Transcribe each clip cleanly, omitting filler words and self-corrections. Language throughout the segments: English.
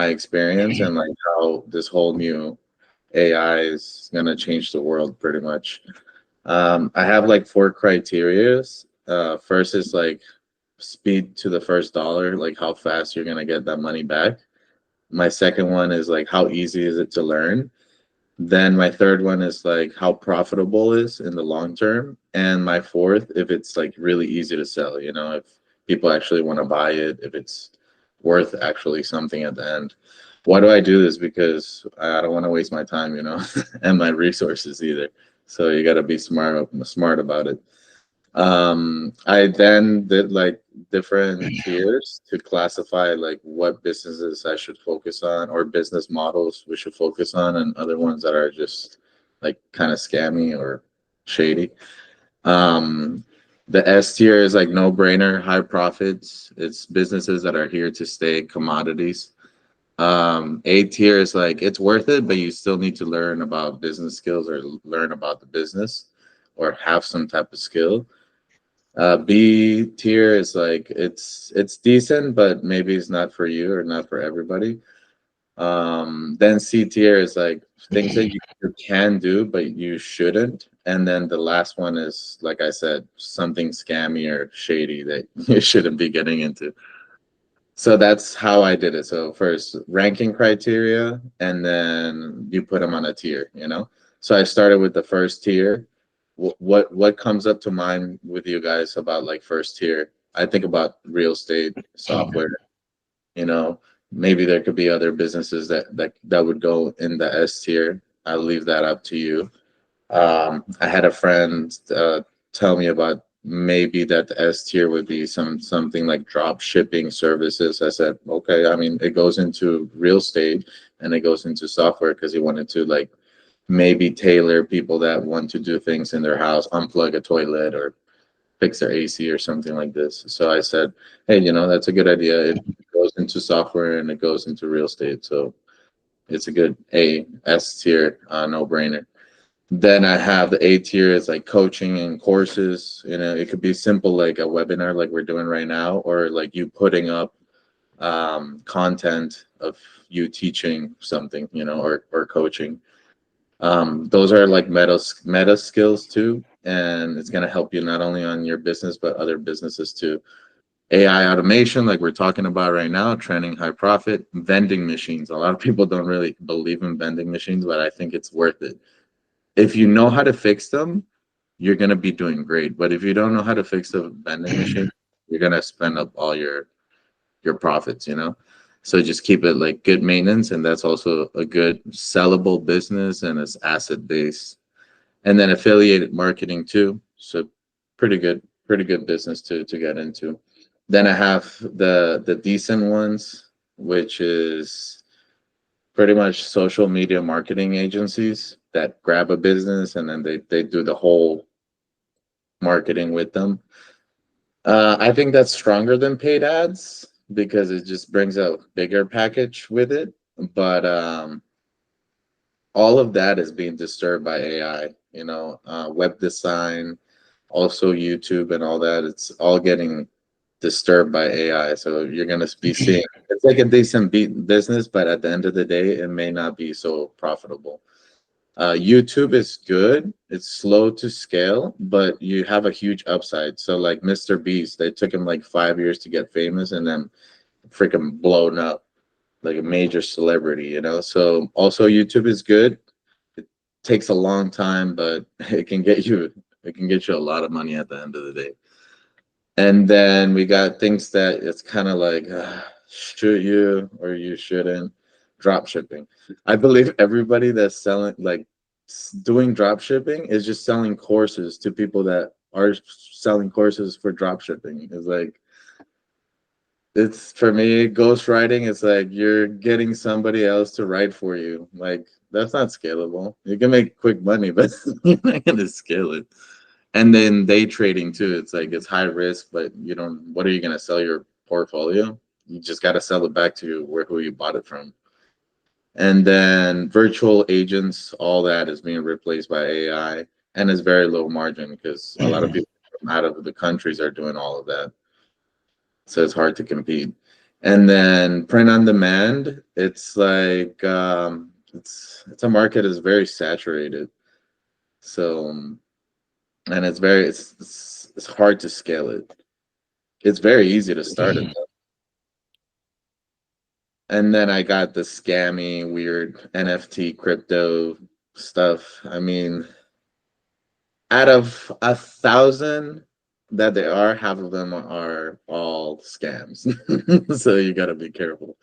my experience and like how this whole new AI is gonna change the world pretty much. I have like four criterias. First is like speed to the first dollar, like how fast you're gonna get that money back. My second one is like how easy is it to learn. Then my third one is like how profitable is in the long term. And my fourth, if it's like really easy to sell, if people actually want to buy it, if it's worth actually something at the end. Why do I do this? Because I don't want to waste my time, and my resources either. So you got to be smart about it. I then did like different tiers to classify like what businesses I should focus on or business models we should focus on, and other ones that are just like kind of scammy or shady. Um, the S tier is like no brainer, high profits. It's businesses that are here to stay, commodities. A tier is like it's worth it, but you still need to learn about business skills or learn about the business or have some type of skill. B tier is like it's decent, but maybe it's not for you or not for everybody. Then C tier is like things that you can do, but you shouldn't. And then the last one is, like I said, something scammy or shady that you shouldn't be getting into. So that's how I did it. So first ranking criteria, and then you put them on a tier. So I started with the first tier. What comes up to mind with you guys about like first tier? I think about real estate, software. You know, Maybe there could be other businesses that would go in the S tier. I'll leave that up to you. I had a friend tell me about maybe that the S tier would be something like drop shipping services. I said, okay. I mean, it goes into real estate and it goes into software because he wanted to like maybe tailor people that want to do things in their house, unplug a toilet or fix their AC or something like this. So I said, hey, that's a good idea. It goes into software and it goes into real estate. So it's a good S tier, no brainer. Then I have the A tier is like coaching and courses. It could be simple like a webinar like we're doing right now, or like you putting up content of you teaching something, or coaching. Those are like meta skills too, and it's gonna help you not only on your business but other businesses too. AI automation, like we're talking about right now, trending high profit, vending machines. A lot of people don't really believe in vending machines, but I think it's worth it if you know how to fix them, you're gonna be doing great. But if you don't know how to fix the vending machine, you're gonna spend up all your profits. So just keep it like good maintenance, and that's also a good sellable business, and it's asset based. And then affiliated marketing too. So pretty good business to get into. Then I have the decent ones, which is pretty much social media marketing agencies that grab a business and then they do the whole marketing with them. I think that's stronger than paid ads because it just brings a bigger package with it. But all of that is being disturbed by AI, web design, also YouTube and all that. It's all getting disturbed by AI. So you're going to be seeing it's like a decent business, but at the end of the day, it may not be so profitable. YouTube is good. It's slow to scale, but you have a huge upside. So like Mr. Beast, it took him like 5 years to get famous and then freaking blown up like a major celebrity. So also YouTube is good. It takes a long time, but it can get you a lot of money at the end of the day. And then we got things that it's kind of like should you or you shouldn't. Drop shipping. I believe everybody that's selling like doing drop shipping is just selling courses to people that are selling courses for drop shipping. It's like it's for me ghostwriting. It's like you're getting somebody else to write for you. Like that's not scalable. You can make quick money, but you're not gonna scale it. And then day trading too. It's like it's high risk, but you don't. What are you gonna sell your portfolio? You just got to sell it back to who you bought it from. And then virtual agents, all that is being replaced by AI, and it's very low margin because a lot of people from out of the countries are doing all of that. So it's hard to compete. And then print on demand, it's like it's a market is very saturated. So and it's hard to scale it. It's very easy to start it though. And then I got the scammy weird NFT crypto stuff. I mean, out of 1,000 that there are, half of them are all scams. So you got to be careful,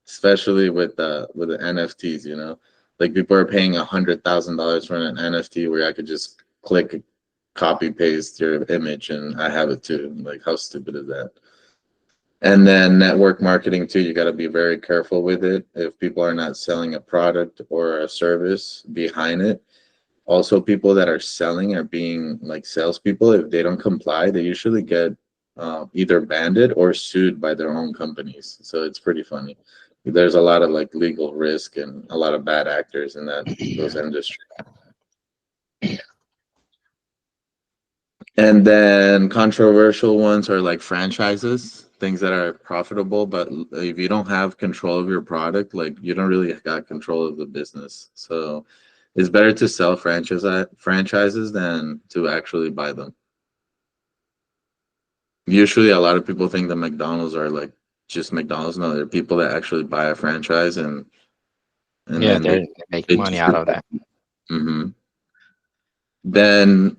especially with the NFTs. You know, like people are paying $100,000 for an NFT where I could just click, copy, paste your image, and I have it too. Like, how stupid is that? And then network marketing too. You got to be very careful with it. If people are not selling a product or a service behind it, also people that are selling are being like salespeople. If they don't comply, they usually get either banned or sued by their own companies. So it's pretty funny. There's a lot of like legal risk and a lot of bad actors in that those industries. And then controversial ones are like franchises, things that are profitable, but if you don't have control of your product, like you don't really got control of the business. So it's better to sell franchises than to actually buy them. Usually, a lot of people think that McDonald's are like just McDonald's. No, they're people that actually buy a franchise and Yeah, then they make they money out of that. hmm Then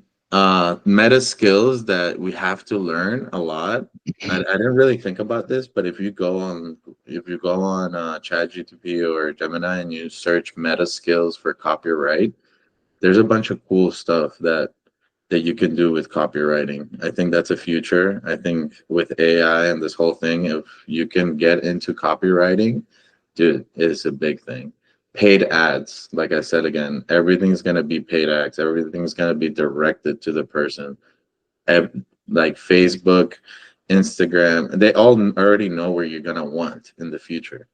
meta skills that we have to learn a lot. I didn't really think about this, but if you go on ChatGPT or Gemini and you search meta skills for copyright, there's a bunch of cool stuff that you can do with copywriting. I think that's a future. I think with AI and this whole thing, if you can get into copywriting, dude, it's a big thing. Paid ads, like I said again, everything's gonna be paid ads. Everything's gonna be directed to the person. Like Facebook, Instagram, they all already know where you're gonna want in the future,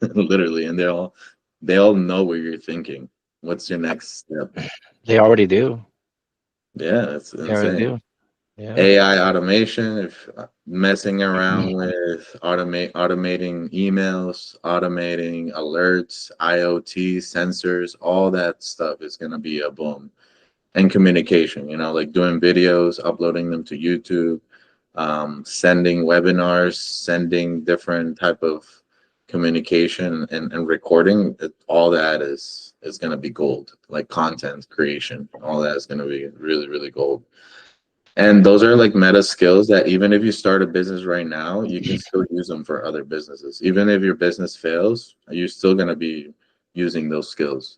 literally, and they all know what you're thinking. What's your next step? They already do. Yeah, it's They already insane. do. Yeah. AI automation, if messing around with automating emails, automating alerts, IoT sensors, all that stuff is going to be a boom. And communication, you know, like doing videos, uploading them to YouTube, sending webinars, sending different type of communication and recording. All that is going to be gold. Like content creation, all that is going to be really, really gold. And those are like meta skills that even if you start a business right now, you can still use them for other businesses. Even if your business fails, you're still going to be using those skills.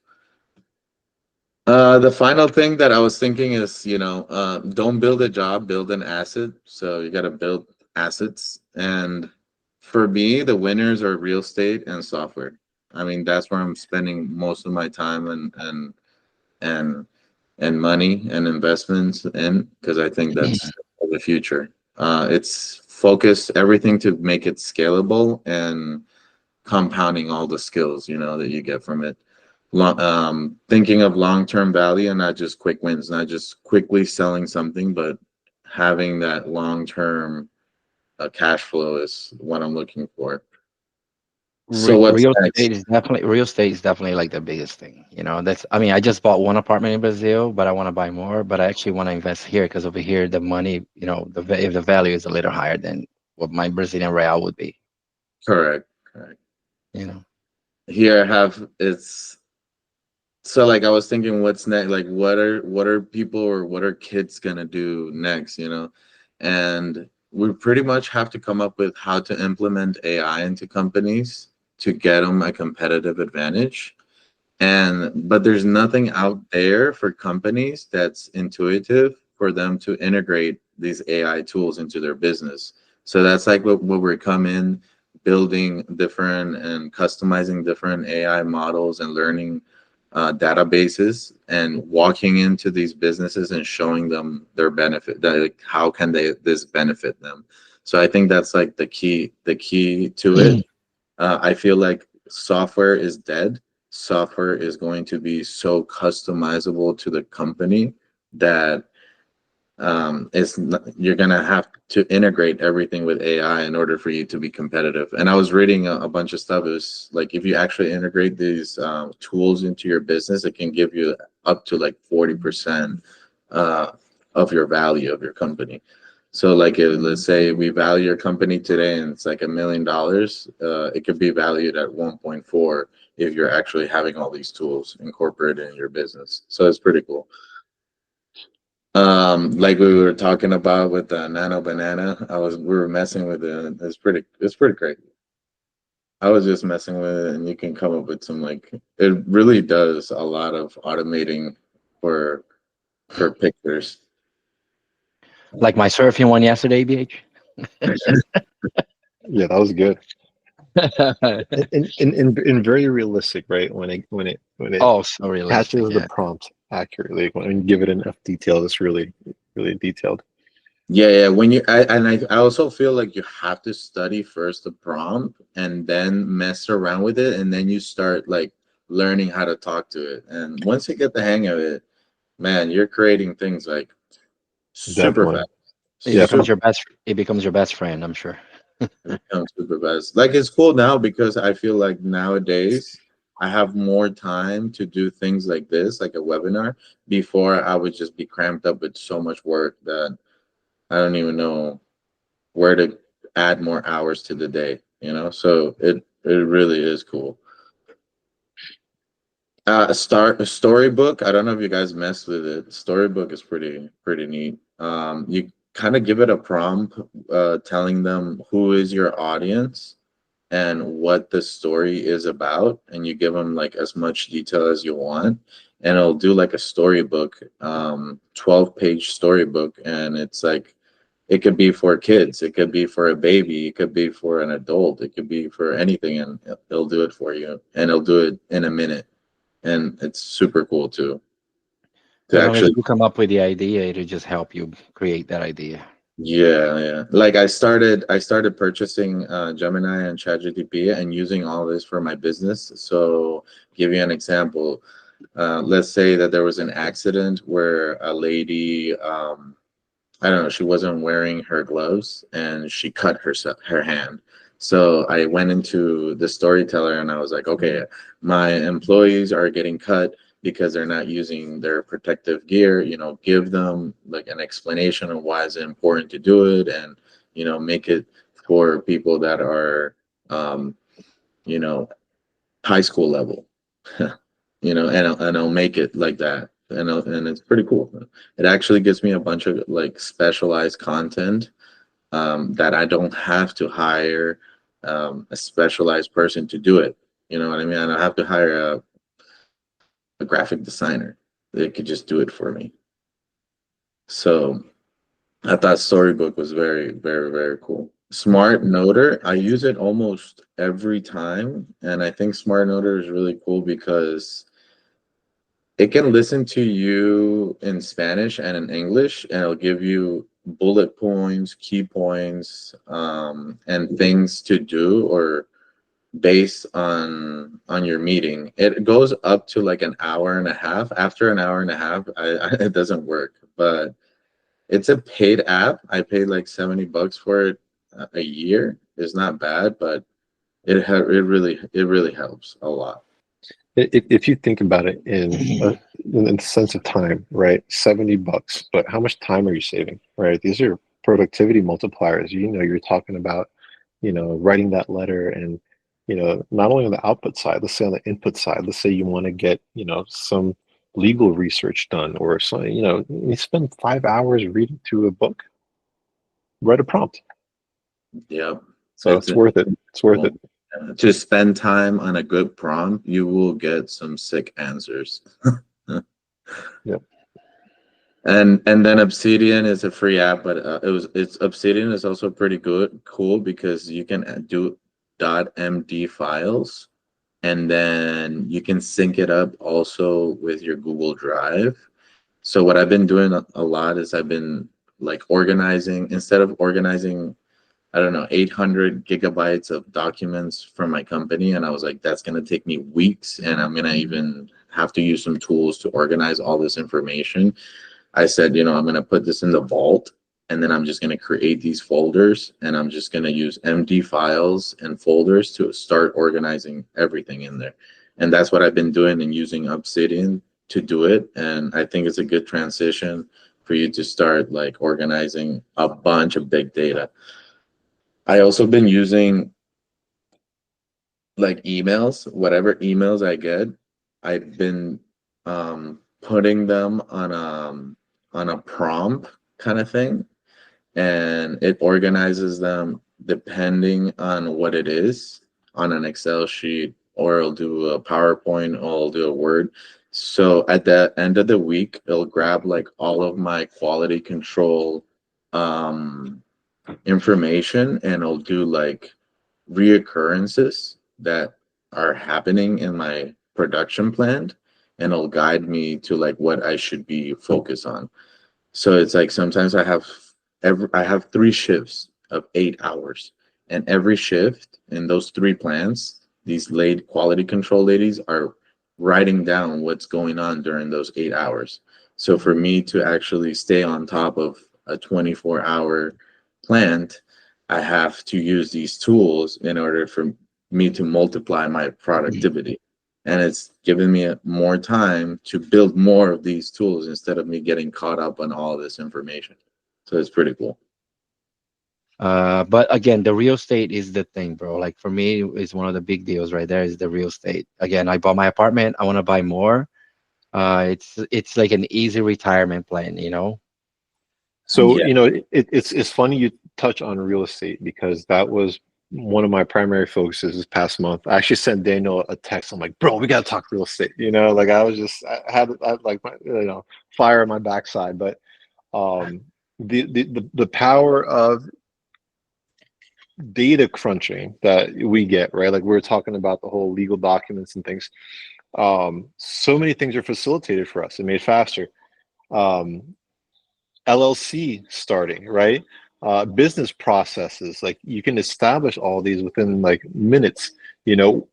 The final thing that I was thinking is, don't build a job, build an asset. So you got to build assets. And for me, the winners are real estate and software. I mean, that's where I'm spending most of my time and and money and investments in because I think that's the future. It's focus everything to make it scalable and compounding all the skills that you get from it. Thinking of long-term value and not just quick wins, not just quickly selling something, but having that long-term cash flow is what I'm looking for. So what's next? Real estate is definitely like the biggest thing. That's I mean, I just bought one apartment in Brazil, but I want to buy more. But I actually want to invest here because over here the money, if the value is a little higher than what my Brazilian real would be. Correct. Correct. You know. Here I have it's So like I was thinking what's next, like what are people or what are kids gonna do next, And we pretty much have to come up with how to implement AI into companies to get them a competitive advantage. But there's nothing out there for companies that's intuitive for them to integrate these AI tools into their business. So that's like what we're coming, building different and customizing different AI models and learning databases and walking into these businesses and showing them their benefit, that like, how can this benefit them. So I think that's like the key to it. I feel like software is dead. Software is going to be so customizable to the company that You're gonna have to integrate everything with AI in order for you to be competitive. And I was reading a bunch of stuff. It was like if you actually integrate these tools into your business, it can give you up to like 40% uh, of your value of your company. So like let's say we value your company today and it's like $1 million, it could be valued at 1.4 if you're actually having all these tools incorporated in your business. So it's pretty cool. Like we were talking about with the nano banana, we were messing with it. It's pretty great. I was just messing with it, and you can come up with some like it really does a lot of automating for pictures. Like my surfing one yesterday, BH. Yeah, that was good. And very realistic, right? When it Oh, so realistic. catches the Yeah. prompt accurately, when you give it enough detail, it's really detailed. Yeah, yeah. I also feel like you have to study first the prompt and then mess around with it, and then you start like learning how to talk to it. And once you get the hang of it, man, you're creating things like super Definitely. fast. It Yeah. becomes Super your best. It becomes your best friend, I'm sure. becomes super fast. Like it's cool now because I feel like nowadays I have more time to do things like this, like a webinar. Before I would just be cramped up with so much work that I don't even know where to add more hours to the day, you know? So it really is cool. A storybook. I don't know if you guys mess with it. Storybook is pretty neat. You kind of give it a prompt, telling them who is your audience and what the story is about, and you give them like as much detail as you want, and it'll do like a storybook, 12-page storybook, and it's like it could be for kids, it could be for a baby, it could be for an adult, it could be for anything, and it'll do it for you, and it'll do it in a minute, and it's super cool too to As long as actually. you come up with the idea, it'll just help you create that idea. Yeah, yeah. Like I started purchasing Gemini and ChatGPT and using all this for my business. So give you an example. Let's say that there was an accident where a lady, I don't know, she wasn't wearing her gloves and she cut her hand. So I went into the storyteller and I was like, okay, my employees are getting cut because they're not using their protective gear. Give them like an explanation of why it's important to do it, and make it for people that are, um, you know, high school level. And I'll make it like that, and it's pretty cool. It actually gives me a bunch of like specialized content, that I don't have to hire a specialized person to do it. You know what I mean? I don't have to hire a graphic designer. They could just do it for me. So I thought Storybook was very, very, very cool. Smart Noter, I use it almost every time, and I think Smart Noter is really cool because it can listen to you in Spanish and in English, and it'll give you bullet points, key points, and things to do or based on your meeting. It goes up to like an hour and a half. After an hour and a half, it doesn't work. But it's a paid app. I paid like $70 for it a year. It's not bad, but it really helps a lot. If you think about it in the sense of time, right? $70, but how much time are you saving, right? These are productivity multipliers. You're talking about, writing that letter and, not only on the output side, let's say on the input side, let's say you want to get, some legal research done or something, you spend 5 hours reading through a book, write a prompt. Yeah. So It's it's worth it. It's worth it. to spend time on a good prompt, you will get some sick answers. Yep. And then Obsidian is a free app, but it's Obsidian is also pretty cool because you can do .md files, and then you can sync it up also with your Google Drive. So what I've been doing a lot is I've been like organizing, instead of organizing, I don't know, 800 gigabytes of documents from my company. And I was like, that's going to take me weeks. And I'm going to even have to use some tools to organize all this information. I said, you know, I'm going to put this in the vault, and then I'm just going to create these folders, and I'm just going to use empty files and folders to start organizing everything in there. And that's what I've been doing and using Obsidian to do it. And I think it's a good transition for you to start like organizing a bunch of big data. I also been using like emails, whatever emails I get, I've been putting them on a prompt kind of thing, and it organizes them depending on what it is on an Excel sheet, or it'll do a PowerPoint, or it'll do a Word. So at the end of the week, it'll grab like all of my quality control um, information, and it'll do like reoccurrences that are happening in my production plant, and it'll guide me to like what I should be focused on. So it's like sometimes I have 3 shifts of 8 hours, and every shift in those 3 plants, these late quality control ladies are writing down what's going on during those 8 hours. So for me to actually stay on top of a 24-hour plant, I have to use these tools in order for me to multiply my productivity. And it's given me more time to build more of these tools instead of me getting caught up on all this information. So it's pretty cool. But again, the real estate is the thing, bro. Like for me, is one of the big deals right there is the real estate. Again, I bought my apartment. I want to buy more. It's like an easy retirement plan, you know. So, Yeah. it's funny you touch on real estate because that was one of my primary focuses this past month. I actually sent Daniel a text. I'm like, bro, we gotta talk real estate. Like I had like my, fire on my backside. But um, the power of data crunching that we get, right? Like we were talking about the whole legal documents and things. So many things are facilitated for us and made faster. Um, LLC starting, right? Business processes, like you can establish all these within like minutes,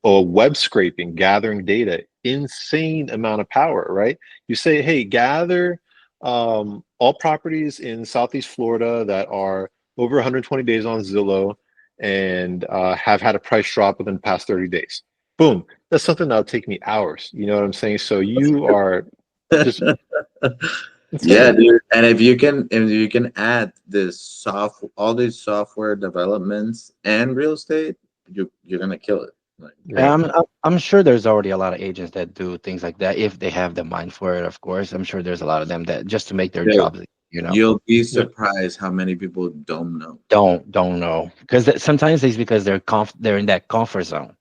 web scraping, gathering data, insane amount of power, right? You say, hey, gather all properties in Southeast Florida that are over 120 days on Zillow and have had a price drop within the past 30 days. Boom. That's something that'll take me hours. You know what I'm saying? So you are just Yeah, insane. dude. And if you can add all these software developments and real estate, you're gonna kill it. Like, And Yeah. I'm sure there's already a lot of agents that do things like that if they have the mind for it, of course. I'm sure there's a lot of them that just to make their yeah, jobs, you'll be Yeah. surprised how many people don't know. don't know because sometimes it's because they're in that comfort zone.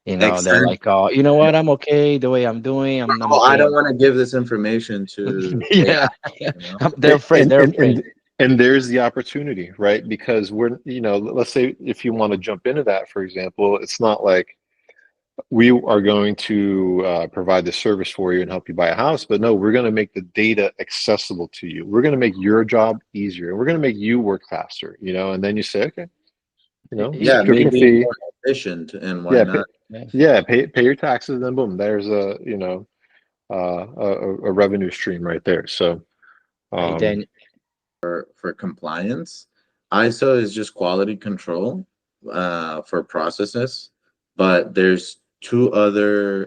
They're Exactly. like, oh, you know what? I'm okay the way I'm doing. I'm Oh, I okay. don't want to give this information to Yeah, AI, you know? they're afraid. and They're and afraid. and and there's the opportunity, right? Because let's say if you want to jump into that, for example, it's not like we are going to provide the service for you and help you buy a house, but no, we're going to make the data accessible to you. We're going to make your job easier, and we're going to make you work faster. And then you say, okay, Yeah, Yeah, subscription maybe fee, more efficient, and why yeah, not? yeah. yeah, pay your taxes, then boom, there's a revenue stream right there. So, Hey, um, Dan. For compliance, ISO is just quality control for processes, but there's 2 other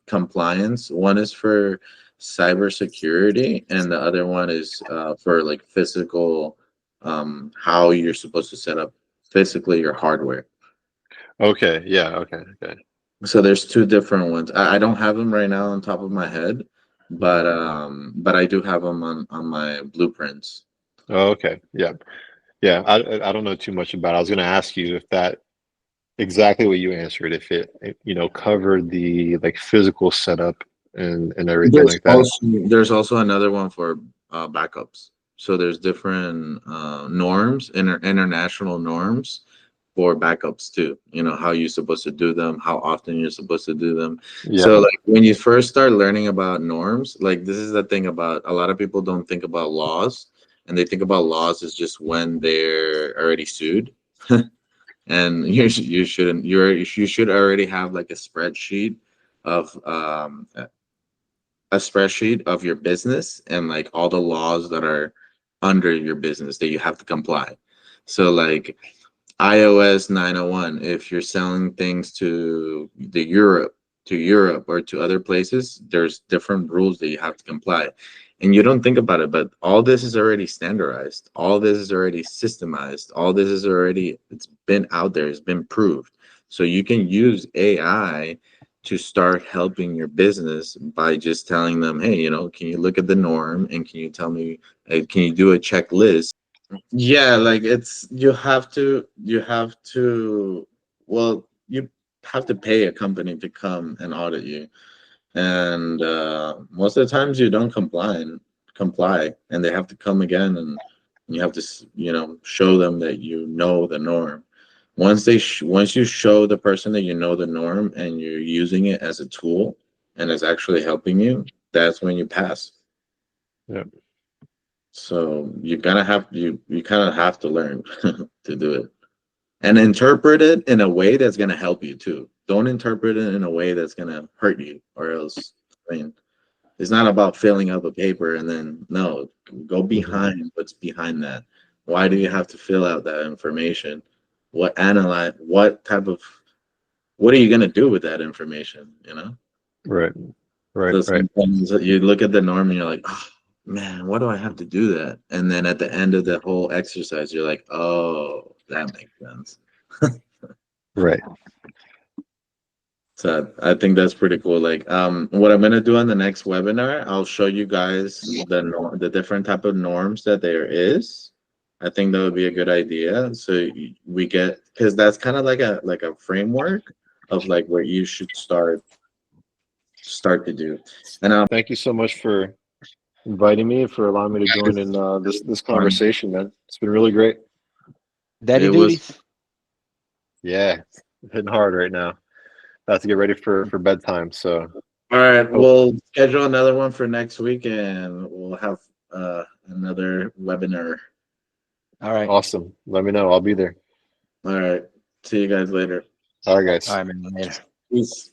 compliance. One is for cybersecurity, and the other one is for like physical, how you're supposed to set up physically your hardware. okay, yeah, okay. So there's 2 different ones. I don't have them right now on top of my head, but I do have them on my blueprints. Oh, okay. Yeah. Yeah. I don't know too much about it. I was going to ask you if that exactly what you answered, if it covered the like physical setup and everything There's like that. also there's also another one for backups. So there's different norms, international norms for backups too. You know how you're supposed to do them, how often you're supposed to do them. Yeah. So like when you first start learning about norms, like this is the thing about a lot of people don't think about laws, and they think about laws as just when they're already sued. And you shouldn't. You should already have like a spreadsheet of a spreadsheet of your business and like all the laws that are under your business that you have to comply. So like iOS 901, if you're selling things to Europe or to other places, there's different rules that you have to comply. And you don't think about it, but all this is already standardized. All this is already systemized. All this is already, it's been out there, it's been proved. So you can use AI to start helping your business by just telling them, hey, can you look at the norm and can you tell me, can you do a checklist? Yeah, like it's well, you have to pay a company to come and audit you. And most of the times you don't comply and they have to come again, and you have to show them that you know the norm. Once you show the person that you know the norm and you're using it as a tool and it's actually helping you, that's when you pass. Yeah. So you kind of have to learn to do it and interpret it in a way that's going to help you too. Don't interpret it in a way that's going to hurt you, or else, I mean, it's not about filling up a paper and then no, go behind what's behind that. Why do you have to fill out that information? What are you going to do with that information, Right. Right. So Right. sometimes you look at the norm and you're like, oh man, why do I have to do that? And then at the end of the whole exercise, you're like, oh, that makes sense. Right. So I think that's pretty cool. Like, what I'm gonna do on the next webinar, I'll show you guys the different type of norms that there is. I think that would be a good idea. So we get, because that's kind of like a framework of like where you should start to do. And Thank you so much for inviting me, for allowing me to join in this conversation, man. It's been really great. Daddy it was duties. Yeah, hitting hard right now. About to get ready for bedtime. So all right. We'll schedule another one for next week, and we'll have another webinar. All right. awesome. Let me know. I'll be there. All right. See you guys later. All right, guys. All right, man. Later. Peace.